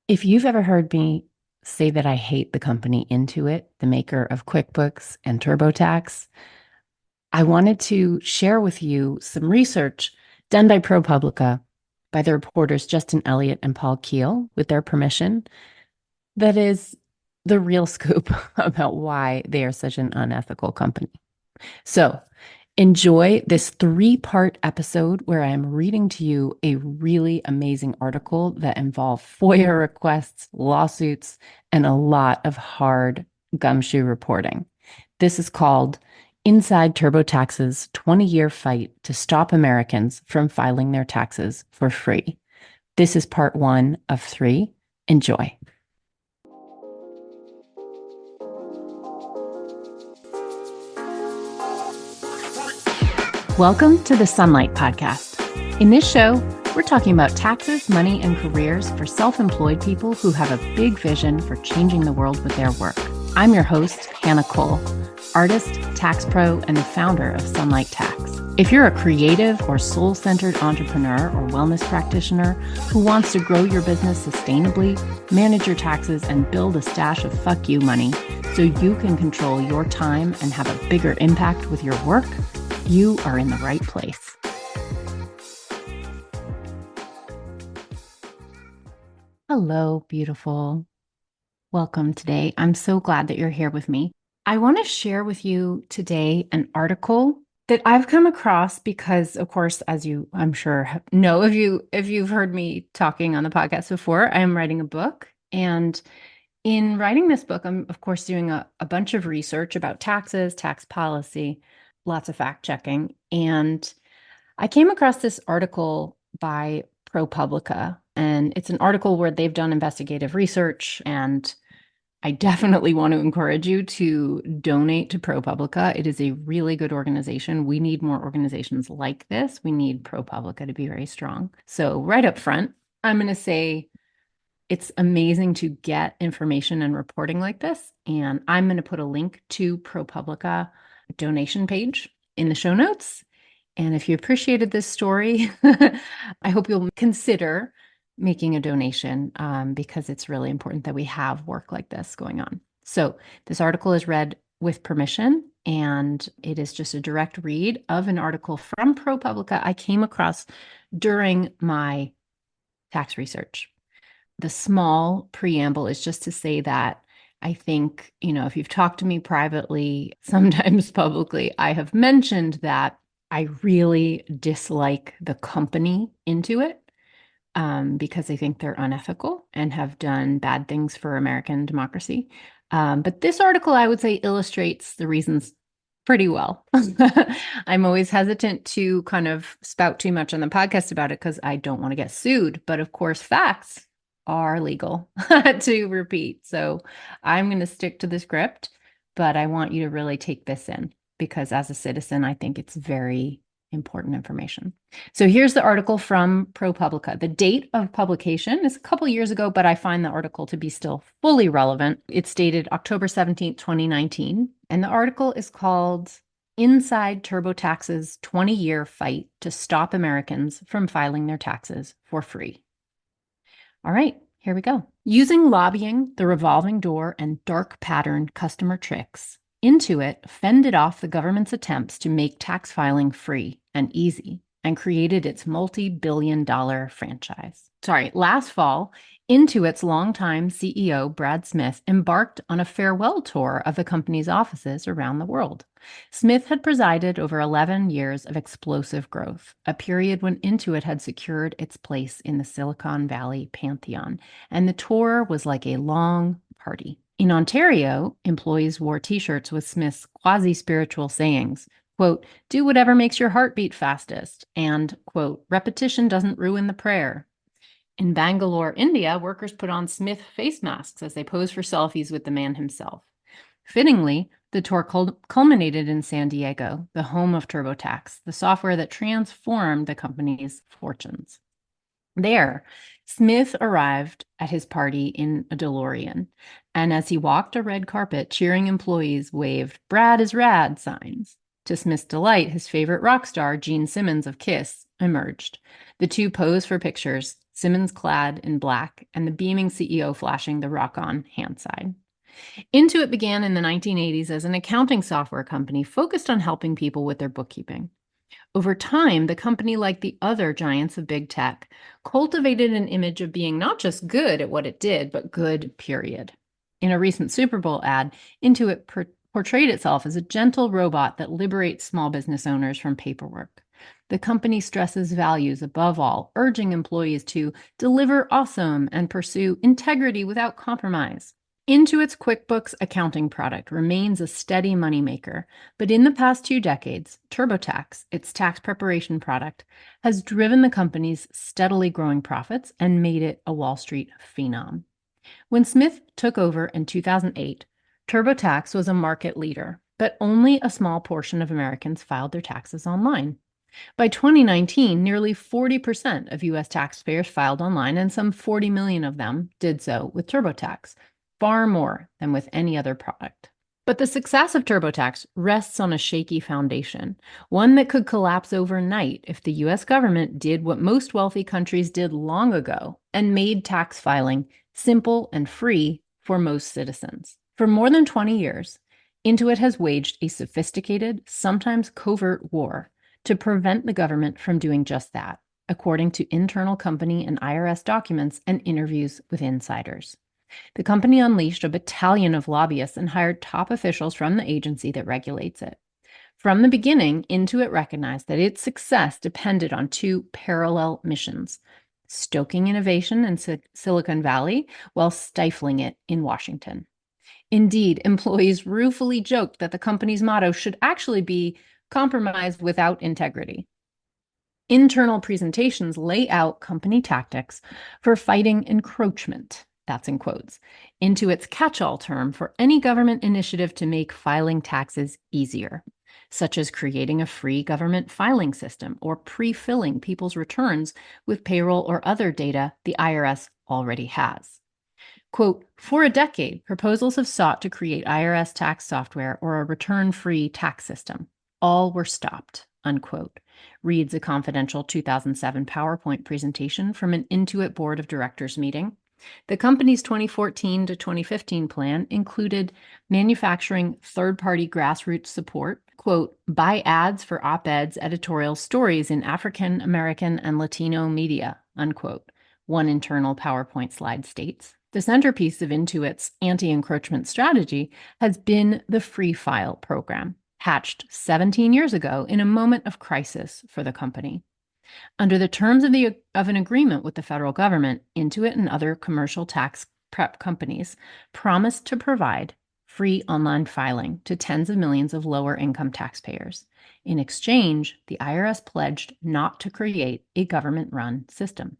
If you've ever heard me say that I hate the company Intuit, the maker of QuickBooks and TurboTax, I wanted to share with you some research done by ProPublica by the reporters Justin Elliott and Paul Keel, with their permission, that is the real scoop about why they are such an unethical company. So, enjoy this three-part episode where I'm reading to you a really amazing article that involved FOIA requests, lawsuits, and a lot of hard gumshoe reporting. This is called Inside TurboTax's 20-Year Fight to Stop Americans from Filing Their Taxes for Free. This is part one of three. Enjoy. Welcome to the Sunlight Podcast. In this show, we're talking about taxes, money, and careers for self-employed people who have a big vision for changing the world with their work. I'm your host, Hannah Cole, artist, tax pro, and the founder of Sunlight Tax. If you're a creative or soul-centered entrepreneur or wellness practitioner who wants to grow your business sustainably, manage your taxes, and build a stash of fuck you money so you can control your time and have a bigger impact with your work, you are in the right place. Hello, beautiful. Welcome today. I'm so glad that you're here with me. I want to share with you today an article that I've come across because, of course, as you, I'm sure, know, if you've heard me talking on the podcast before, I'm writing a book. And in writing this book, I'm, of course, doing a bunch of research about taxes, tax policy, lots of fact checking. And I came across this article by ProPublica, and it's an article where they've done investigative research. And I definitely want to encourage you to donate to ProPublica. It is a really good organization. We need more organizations like this. We need ProPublica to be very strong. So right up front, I'm going to say it's amazing to get information and reporting like this. And I'm going to put a link to ProPublica donation page in the show notes. And if you appreciated this story, I hope you'll consider making a donation because it's really important that we have work like this going on. So this article is read with permission, and it is just a direct read of an article from ProPublica I came across during my tax research. The small preamble is just to say that I think, if you've talked to me privately, sometimes publicly, I have mentioned that I really dislike the company Intuit because I think they're unethical and have done bad things for American democracy. But this article, I would say, illustrates the reasons pretty well. I'm always hesitant to kind of spout too much on the podcast about it because I don't want to get sued. But of course, facts are legal to repeat. So I'm going to stick to the script, but I want you to really take this in because as a citizen, I think it's very important information. So here's the article from ProPublica. The date of publication is a couple years ago, but I find the article to be still fully relevant. It's dated October 17th, 2019. And the article is called Inside TurboTax's 20-Year Fight to Stop Americans from Filing Their Taxes for Free. All right, here we go. Using lobbying, the revolving door, and dark pattern customer tricks, Intuit fended off the government's attempts to make tax filing free and easy and created its multi-billion-dollar franchise. Last fall, Intuit's longtime CEO, Brad Smith, embarked on a farewell tour of the company's offices around the world. Smith had presided over 11 years of explosive growth, a period when Intuit had secured its place in the Silicon Valley pantheon, and the tour was like a long party. In Ontario, employees wore T-shirts with Smith's quasi-spiritual sayings, quote, "Do whatever makes your heart beat fastest," and, quote, "Repetition doesn't ruin the prayer." In Bangalore, India, workers put on Smith face masks as they posed for selfies with the man himself. Fittingly, the tour culminated in San Diego, the home of TurboTax, the software that transformed the company's fortunes. There, Smith arrived at his party in a DeLorean, and as he walked a red carpet, cheering employees waved "Brad is rad" signs. To Smith's delight, his favorite rock star, Gene Simmons of Kiss, emerged. The two posed for pictures, Simmons clad in black, and the beaming CEO flashing the rock-on hand sign. Intuit began in the 1980s as an accounting software company focused on helping people with their bookkeeping. Over time, the company, like the other giants of big tech, cultivated an image of being not just good at what it did, but good, period. In a recent Super Bowl ad, Intuit portrayed itself as a gentle robot that liberates small business owners from paperwork. The company stresses values above all, urging employees to deliver awesome and pursue integrity without compromise. Intuit's QuickBooks accounting product remains a steady moneymaker, but in the past 2 decades, TurboTax, its tax preparation product, has driven the company's steadily growing profits and made it a Wall Street phenom. When Smith took over in 2008, TurboTax was a market leader, but only a small portion of Americans filed their taxes online. By 2019, nearly 40% of U.S. taxpayers filed online, and some 40 million of them did so with TurboTax, far more than with any other product. But the success of TurboTax rests on a shaky foundation, one that could collapse overnight if the U.S. government did what most wealthy countries did long ago and made tax filing simple and free for most citizens. For more than 20 years, Intuit has waged a sophisticated, sometimes covert war to prevent the government from doing just that, according to internal company and IRS documents and interviews with insiders. The company unleashed a battalion of lobbyists and hired top officials from the agency that regulates it. From the beginning, Intuit recognized that its success depended on 2 parallel missions: stoking innovation in Silicon Valley while stifling it in Washington. Indeed, employees ruefully joked that the company's motto should actually be "compromise without integrity." Internal presentations lay out company tactics for fighting encroachment, that's in quotes, into its catch-all term for any government initiative to make filing taxes easier, such as creating a free government filing system or pre-filling people's returns with payroll or other data the IRS already has. Quote, for a decade, proposals have sought to create IRS tax software or a return-free tax system. All were stopped, unquote, reads a confidential 2007 PowerPoint presentation from an Intuit board of directors meeting. The company's 2014 to 2015 plan included manufacturing third-party grassroots support, quote, buy ads for op-eds, editorial stories in African American and Latino media, unquote, one internal PowerPoint slide states. The centerpiece of Intuit's anti-encroachment strategy has been the Free File program, hatched 17 years ago in a moment of crisis for the company. Under the terms of an agreement with the federal government, Intuit and other commercial tax prep companies promised to provide free online filing to tens of millions of lower-income taxpayers. In exchange, the IRS pledged not to create a government-run system.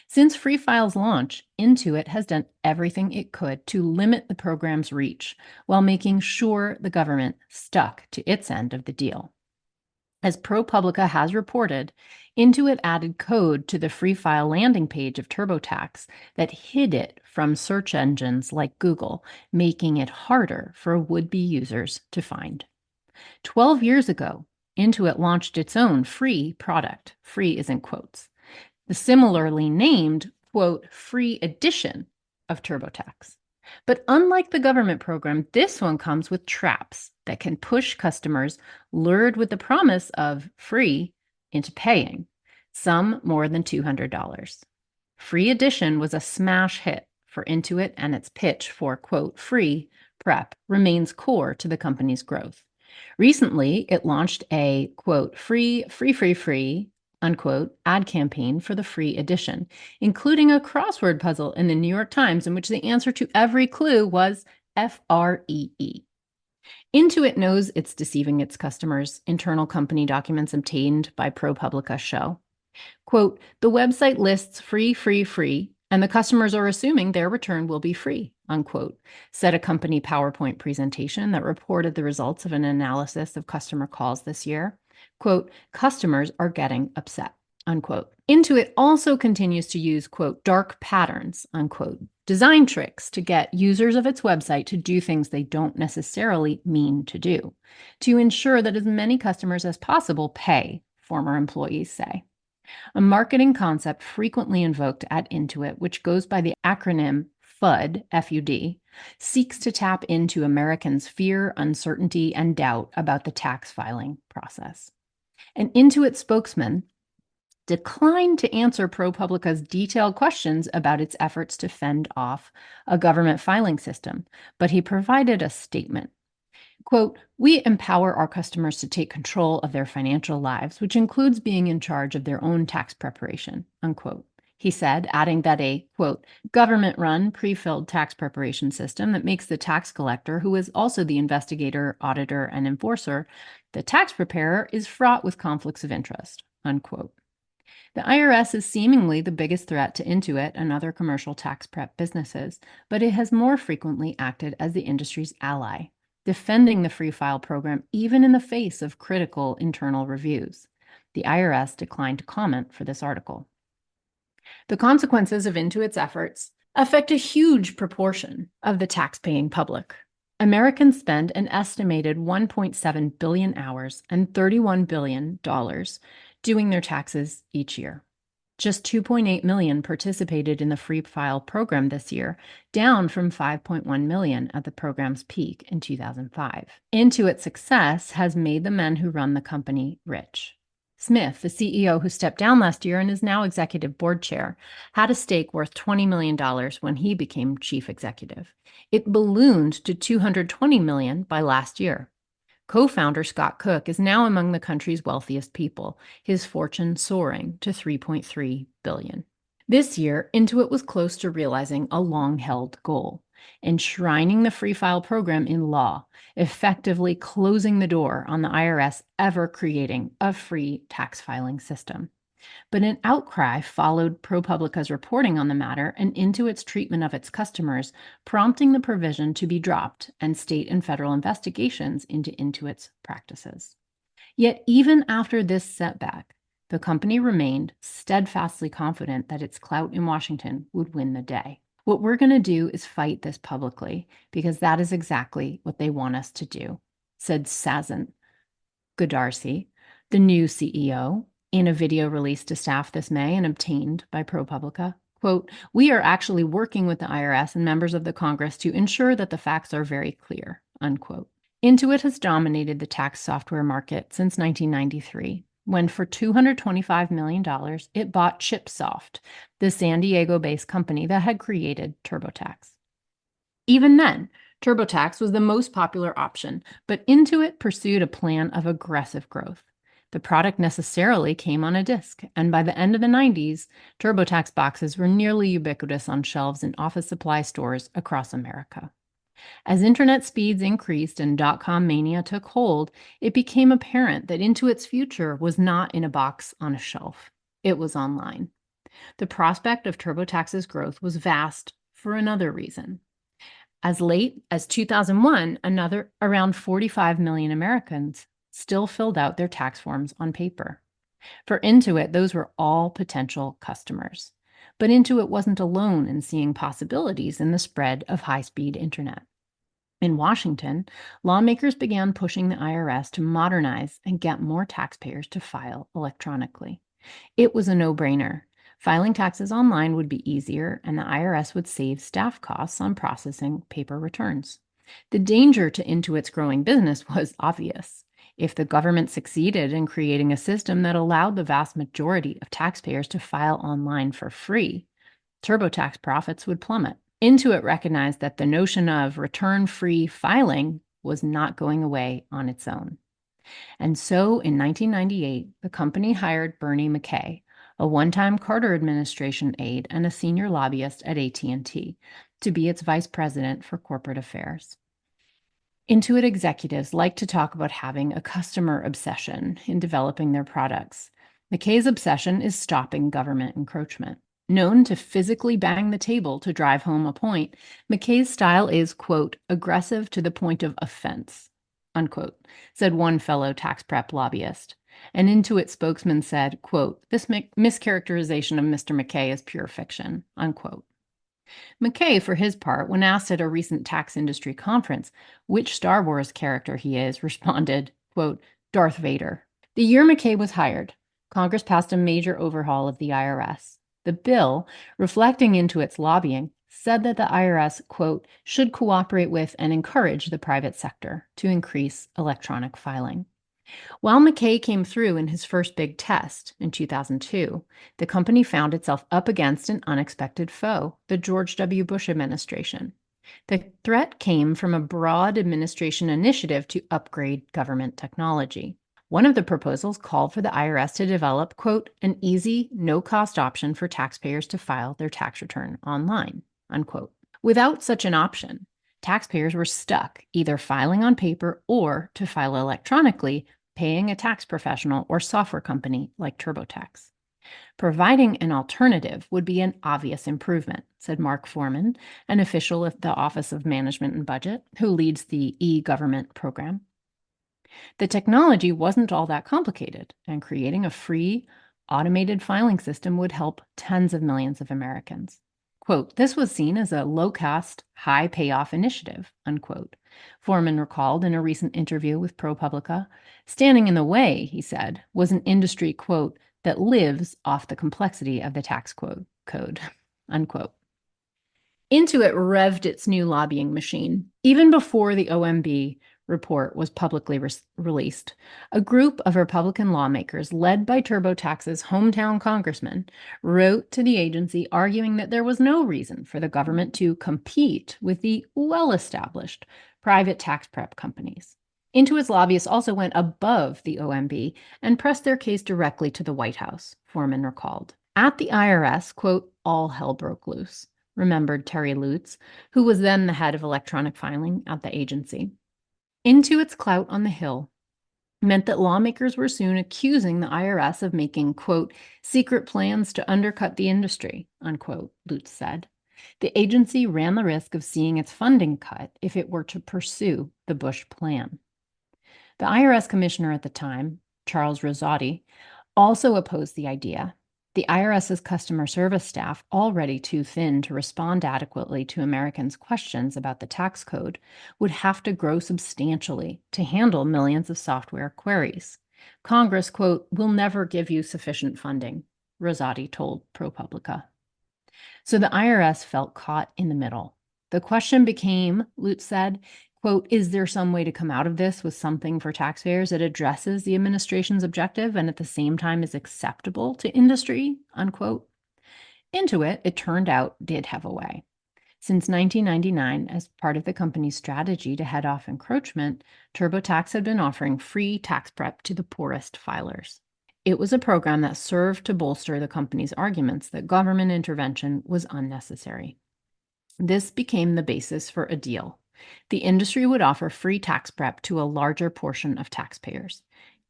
Since Free File's launch, Intuit has done everything it could to limit the program's reach while making sure the government stuck to its end of the deal. As ProPublica has reported, Intuit added code to the Free File landing page of TurboTax that hid it from search engines like Google, making it harder for would-be users to find. 12 years ago, Intuit launched its own free product, free is in quotes, the similarly named, quote, free edition of TurboTax. But unlike the government program, this one comes with traps that can push customers lured with the promise of free into paying, some more than $200. Free edition was a smash hit for Intuit, and its pitch for, quote, free prep remains core to the company's growth. Recently, it launched a, quote, free, unquote, ad campaign for the free edition, including a crossword puzzle in the New York Times in which the answer to every clue was FREE. Intuit knows it's deceiving its customers. Internal company documents obtained by ProPublica show. Quote, the website lists free, and the customers are assuming their return will be free, unquote, said a company PowerPoint presentation that reported the results of an analysis of customer calls this year. Quote, customers are getting upset, unquote. Intuit also continues to use, quote, dark patterns, unquote, design tricks to get users of its website to do things they don't necessarily mean to do, to ensure that as many customers as possible pay, former employees say. a marketing concept frequently invoked at Intuit, which goes by the acronym FUD, F-U-D, seeks to tap into Americans' fear, uncertainty, and doubt about the tax filing process. An Intuit spokesman declined to answer ProPublica's detailed questions about its efforts to fend off a government filing system, but he provided a statement. Quote, "We empower our customers to take control of their financial lives, which includes being in charge of their own tax preparation," unquote. He said, adding that a, quote, "government-run, pre-filled tax preparation system that makes the tax collector, who is also the investigator, auditor, and enforcer, the tax preparer, is fraught with conflicts of interest," unquote. The IRS is seemingly the biggest threat to Intuit and other commercial tax prep businesses, but it has more frequently acted as the industry's ally, defending the free file program even in the face of critical internal reviews. The IRS declined to comment for this article. The consequences of Intuit's efforts affect a huge proportion of the tax-paying public. Americans spend an estimated 1.7 billion hours and $31 billion doing their taxes each year. Just 2.8 million participated in the free file program this year, down from 5.1 million at the program's peak in 2005. Intuit's success has made the men who run the company rich. Smith, the CEO who stepped down last year and is now executive board chair, had a stake worth $20 million when he became chief executive. It ballooned to $220 million by last year. Co-founder Scott Cook is now among the country's wealthiest people, his fortune soaring to $3.3 billion. This year, Intuit was close to realizing a long-held goal, enshrining the free file program in law, effectively closing the door on the IRS ever creating a free tax filing system. But an outcry followed ProPublica's reporting on the matter and Intuit's treatment of its customers, prompting the provision to be dropped and state and federal investigations into Intuit's practices. Yet even after this setback, the company remained steadfastly confident that its clout in Washington would win the day. What we're going to do is fight this publicly because that is exactly what they want us to do, said Sazan Godarsi, the new CEO, in a video released to staff this May and obtained by ProPublica. Quote, "We are actually working with the IRS and members of the Congress to ensure that the facts are very clear," unquote. Intuit has dominated the tax software market since 1993, when for $225 million, it bought ChipSoft, the San Diego-based company that had created TurboTax. Even then, TurboTax was the most popular option, but Intuit pursued a plan of aggressive growth. The product necessarily came on a disk, and by the end of the 90s, TurboTax boxes were nearly ubiquitous on shelves in office supply stores across America. As internet speeds increased and dot-com mania took hold, it became apparent that Intuit's future was not in a box on a shelf. It was online. The prospect of TurboTax's growth was vast for another reason. As late as 2001, around 45 million Americans still filled out their tax forms on paper. For Intuit, those were all potential customers. But Intuit wasn't alone in seeing possibilities in the spread of high-speed internet. In Washington, lawmakers began pushing the IRS to modernize and get more taxpayers to file electronically. It was a no-brainer. Filing taxes online would be easier, and the IRS would save staff costs on processing paper returns. The danger to Intuit's growing business was obvious. If the government succeeded in creating a system that allowed the vast majority of taxpayers to file online for free, TurboTax profits would plummet. Intuit recognized that the notion of return-free filing was not going away on its own. And so in 1998, the company hired Bernie McKay, a one-time Carter administration aide and a senior lobbyist at AT&T, to be its vice president for corporate affairs. Intuit executives like to talk about having a customer obsession in developing their products. McKay's obsession is stopping government encroachment. Known to physically bang the table to drive home a point, McKay's style is, quote, aggressive to the point of offense, unquote, said one fellow tax prep lobbyist. An Intuit spokesman said, quote, "This mischaracterization of Mr. McKay is pure fiction," unquote. McKay, for his part, when asked at a recent tax industry conference which Star Wars character he is, responded, quote, "Darth Vader." The year McKay was hired, Congress passed a major overhaul of the IRS. The bill, reflecting Intuit's lobbying, said that the IRS, quote, should cooperate with and encourage the private sector to increase electronic filing. While McKay came through in his first big test in 2002, the company found itself up against an unexpected foe, the George W. Bush administration. The threat came from a broad administration initiative to upgrade government technology. One of the proposals called for the IRS to develop, quote, an easy, no-cost option for taxpayers to file their tax return online, unquote. Without such an option, taxpayers were stuck either filing on paper or, to file electronically, paying a tax professional or software company like TurboTax. Providing an alternative would be an obvious improvement, said Mark Foreman, an official at the Office of Management and Budget, who leads the e-government program. The technology wasn't all that complicated, and creating a free, automated filing system would help tens of millions of Americans. Quote, this was seen as a low-cost, high-payoff initiative, unquote. Foreman recalled in a recent interview with ProPublica. Standing in the way, he said, was an industry, quote, that lives off the complexity of the tax code, unquote. Intuit revved its new lobbying machine. Even before the OMB report was publicly released, a group of Republican lawmakers led by TurboTax's hometown congressman wrote to the agency arguing that there was no reason for the government to compete with the well-established private tax prep companies. Intuit's lobbyists also went above the OMB and pressed their case directly to the White House, Foreman recalled. At the IRS, quote, all hell broke loose, remembered Terry Lutz, who was then the head of electronic filing at the agency. Intuit's clout on the Hill meant that lawmakers were soon accusing the IRS of making, quote, secret plans to undercut the industry, unquote, Lutz said. The agency ran the risk of seeing its funding cut if it were to pursue the Bush plan. The IRS commissioner at the time, Charles Rosati, also opposed the idea. The IRS's customer service staff, already too thin to respond adequately to Americans' questions about the tax code, would have to grow substantially to handle millions of software queries. Congress, quote, will never give you sufficient funding, Rosati told ProPublica. So the IRS felt caught in the middle. The question became, Lutz said, quote, is there some way to come out of this with something for taxpayers that addresses the administration's objective and at the same time is acceptable to industry, unquote? Intuit, it turned out, did have a way. Since 1999, as part of the company's strategy to head off encroachment, TurboTax had been offering free tax prep to the poorest filers. It was a program that served to bolster the company's arguments that government intervention was unnecessary. This became the basis for a deal. The industry would offer free tax prep to a larger portion of taxpayers.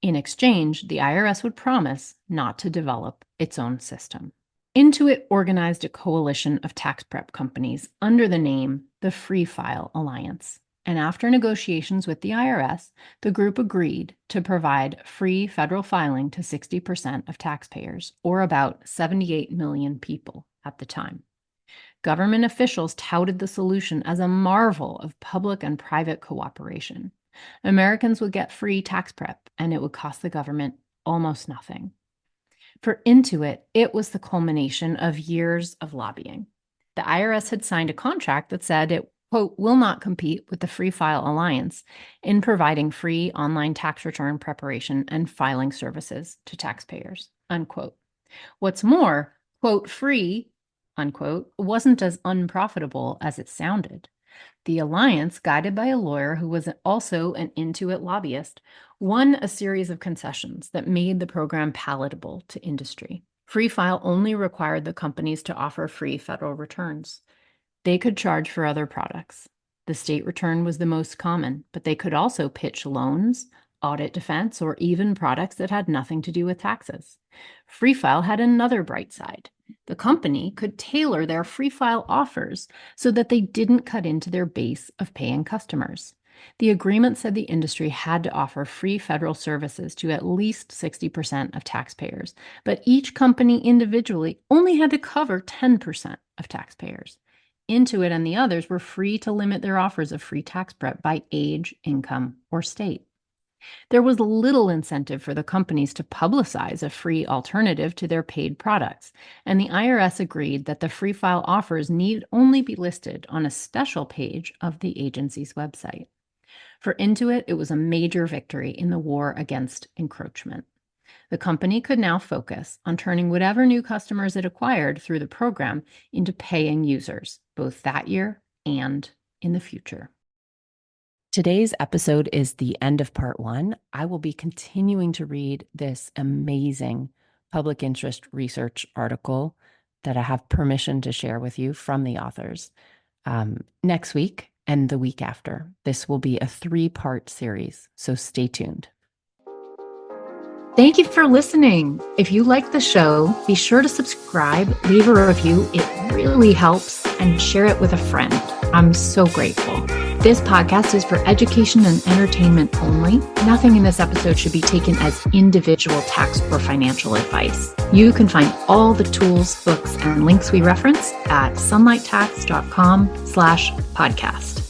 In exchange, the IRS would promise not to develop its own system. Intuit organized a coalition of tax prep companies under the name the Free File Alliance. And after negotiations with the IRS, the group agreed to provide free federal filing to 60% of taxpayers, or about 78 million people at the time. Government officials touted the solution as a marvel of public and private cooperation. Americans would get free tax prep, and it would cost the government almost nothing. For Intuit, it was the culmination of years of lobbying. The IRS had signed a contract that said it, quote, will not compete with the Free File Alliance in providing free online tax return preparation and filing services to taxpayers, unquote. What's more, quote, free, unquote, wasn't as unprofitable as it sounded. The alliance, guided by a lawyer who was also an Intuit lobbyist, won a series of concessions that made the program palatable to industry. Free File only required the companies to offer free federal returns. They could charge for other products. The state return was the most common, but they could also pitch loans, audit defense, or even products that had nothing to do with taxes. Free File had another bright side. The company could tailor their Free File offers so that they didn't cut into their base of paying customers. The agreement said the industry had to offer free federal services to at least 60% of taxpayers, but each company individually only had to cover 10% of taxpayers. Intuit and the others were free to limit their offers of free tax prep by age, income, or state. There was little incentive for the companies to publicize a free alternative to their paid products, and the IRS agreed that the free file offers need only be listed on a special page of the agency's website. For Intuit, it was a major victory in the war against encroachment. The company could now focus on turning whatever new customers it acquired through the program into paying users, both that year and in the future. Today's episode is the end of part 1. I will be continuing to read this amazing public interest research article that I have permission to share with you from the authors next week and the week after. This will be a 3-part series, so stay tuned. Thank you for listening. If you like the show, be sure to subscribe, leave a review. It really helps, and share it with a friend. I'm so grateful. This podcast is for education and entertainment only. Nothing in this episode should be taken as individual tax or financial advice. You can find all the tools, books, and links we reference at sunlighttax.com/podcast.